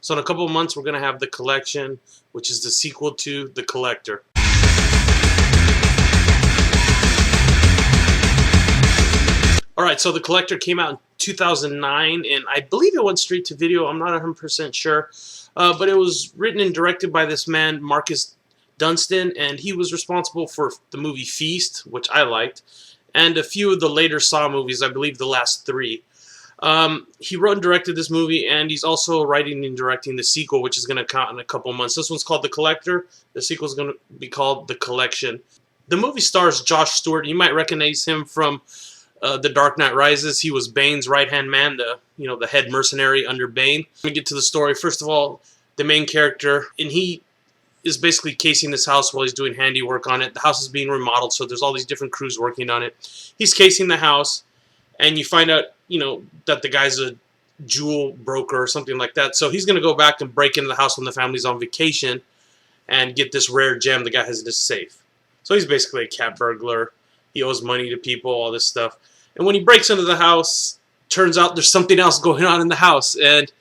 So in a couple of months, we're going to have The Collection, which is the sequel to The Collector. Alright, so The Collector came out in 2009, and I believe it went straight to video. I'm not 100% sure. But it was written and directed by this man, Marcus Dunstan, and he was responsible for the movie Feast, which I liked, and a few of the later Saw movies, I believe the last 3. He wrote and directed this movie, and he's also writing and directing the sequel, which is going to come out in a couple months. This one's called The Collector. The sequel is going to be called The Collection. The movie stars Josh Stewart. You might recognize him from The Dark Knight Rises. He was Bane's right-hand man, the head mercenary under Bane. Let me get to the story. First of all, the main character, and he is basically casing this house while he's doing handiwork on it. The house is being remodeled, so there's all these different crews working on it. He's casing the house, and you find out, that the guy's a jewel broker or something like that. So he's going to go back and break into the house when the family's on vacation and get this rare gem the guy has in his safe. So he's basically a cat burglar. He owes money to people, all this stuff. And when he breaks into the house, turns out there's something else going on in the house, and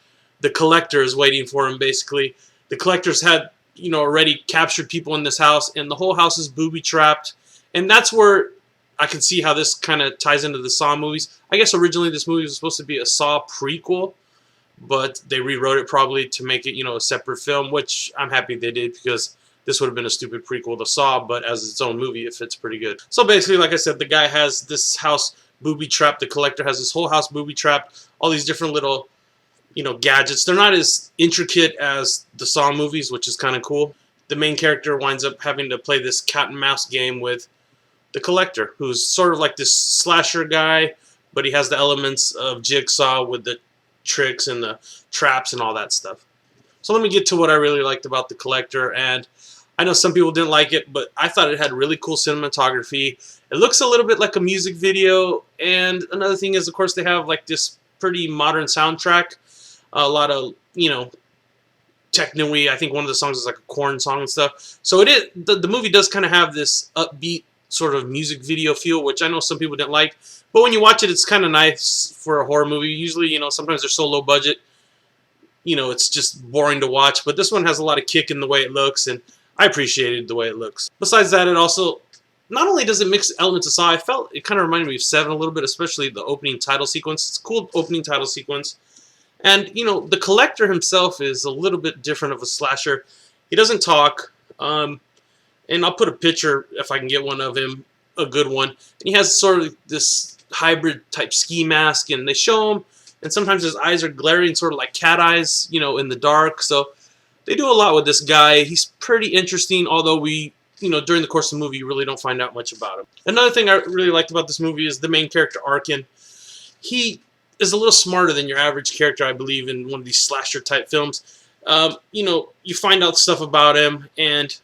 the Collector is waiting for him, basically. The Collector's had, already captured people in this house, and the whole house is booby-trapped. And that's where I can see how this kind of ties into the Saw movies. I guess originally this movie was supposed to be a Saw prequel, but they rewrote it probably to make it, a separate film, which I'm happy they did, because this would have been a stupid prequel to Saw, but as its own movie, it fits pretty good. So basically, like I said, the guy has this house booby-trapped. The Collector has this whole house booby-trapped. All these different little, gadgets. They're not as intricate as the Saw movies, which is kind of cool. The main character winds up having to play this cat and mouse game with the Collector, who's sort of like this slasher guy, but he has the elements of Jigsaw with the tricks and the traps and all that stuff. So let me get to what I really liked about the Collector, and I know some people didn't like it, but I thought it had really cool cinematography. It looks a little bit like a music video, and another thing is, of course, they have like this pretty modern soundtrack. A lot of, techno-y. I think one of the songs is like a Korn song and stuff. So the movie does kind of have this upbeat sort of music video feel, which I know some people didn't like. But when you watch it, it's kind of nice for a horror movie. Usually, sometimes they're so low budget, it's just boring to watch. But this one has a lot of kick in the way it looks, and I appreciated the way it looks. Besides that, it also, not only does it mix elements of Saw, I felt it kind of reminded me of Seven a little bit, especially the opening title sequence. It's a cool opening title sequence. And, the Collector himself is a little bit different of a slasher. He doesn't talk, and I'll put a picture, if I can get one of him, a good one. And he has sort of this hybrid type ski mask, and they show him, and sometimes his eyes are glaring, sort of like cat eyes, in the dark. So they do a lot with this guy. He's pretty interesting, although we, during the course of the movie, you really don't find out much about him. Another thing I really liked about this movie is the main character, Arkin. He is a little smarter than your average character, I believe, in one of these slasher type films. You find out stuff about him, and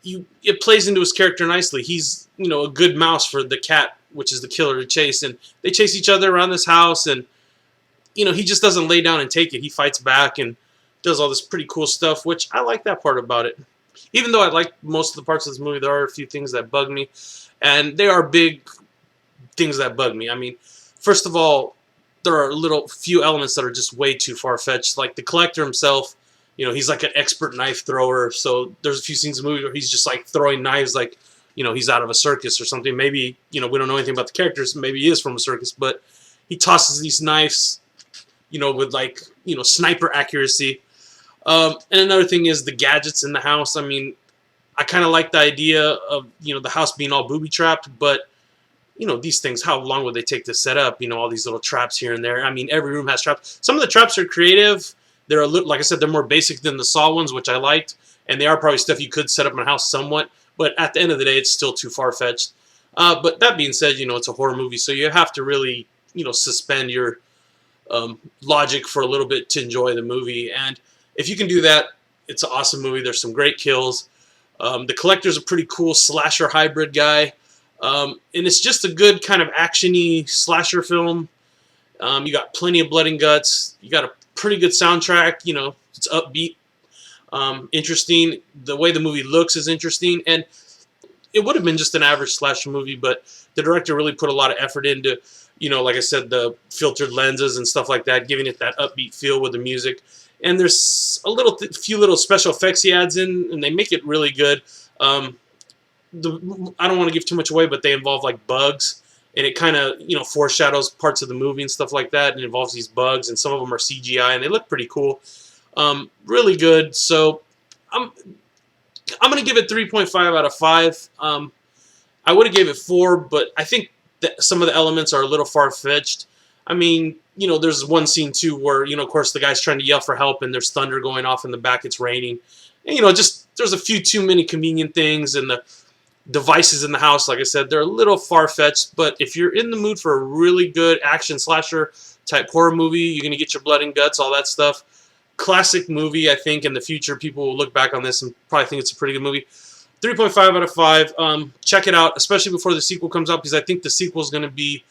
it plays into his character nicely. He's, a good mouse for the cat, which is the killer, to chase, and they chase each other around this house, and, he just doesn't lay down and take it. He fights back and does all this pretty cool stuff, which I like that part about it. Even though I like most of the parts of this movie, there are a few things that bug me, and they are big things that bug me. I mean, first of all, there are few elements that are just way too far-fetched. Like the Collector himself, he's like an expert knife thrower. So there's a few scenes in the movie where he's just like throwing knives like, he's out of a circus or something. Maybe, we don't know anything about the characters. Maybe he is from a circus, but he tosses these knives, with like, sniper accuracy. And another thing is the gadgets in the house. I mean, I kind of like the idea of, the house being all booby-trapped, but these things, how long would they take to set up? All these little traps here and there. I mean, every room has traps. Some of the traps are creative. They're like I said, they're more basic than the Saw ones, which I liked. And they are probably stuff you could set up in a house somewhat. But at the end of the day, it's still too far-fetched. But that being said, it's a horror movie, so you have to really, suspend your logic for a little bit to enjoy the movie. And if you can do that, it's an awesome movie. There's some great kills. The Collector's a pretty cool slasher hybrid guy. And it's just a good kind of action-y slasher film. You got plenty of blood and guts. You got a pretty good soundtrack. It's upbeat, interesting. The way the movie looks is interesting. And it would have been just an average slasher movie, but the director really put a lot of effort into, like I said, the filtered lenses and stuff like that, giving it that upbeat feel with the music. and there's a few little special effects he adds in, and they make it really good. Um, I don't want to give too much away, but they involve like bugs, and it kind of foreshadows parts of the movie and stuff like that. And it involves these bugs, and some of them are CGI, and they look pretty cool. Really good. So I'm gonna give it 3.5 out of 5. I would have gave it 4, but I think that some of the elements are a little far-fetched. I mean, there's one scene too where, of course, the guy's trying to yell for help and there's thunder going off in the back. It's raining, and just there's a few too many convenient things, and the devices in the house, like I said, they're a little far-fetched. But if you're in the mood for a really good action slasher type horror movie, you're gonna get your blood and guts, all that stuff. Classic movie. I think in the future people will look back on this and probably think it's a pretty good movie. 3.5 out of 5. Check it out, especially before the sequel comes out, because I think the sequel is going to be,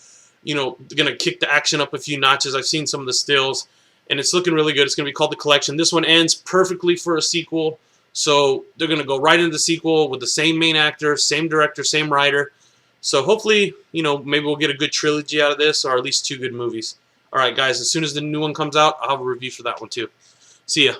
going to kick the action up a few notches. I've seen some of the stills, and it's looking really good. It's going to be called The Collection. This one ends perfectly for a sequel, so they're going to go right into the sequel with the same main actor, same director, same writer. So hopefully, maybe we'll get a good trilogy out of this, or at least 2 good movies. All right, guys, as soon as the new one comes out, I'll have a review for that one too. See ya.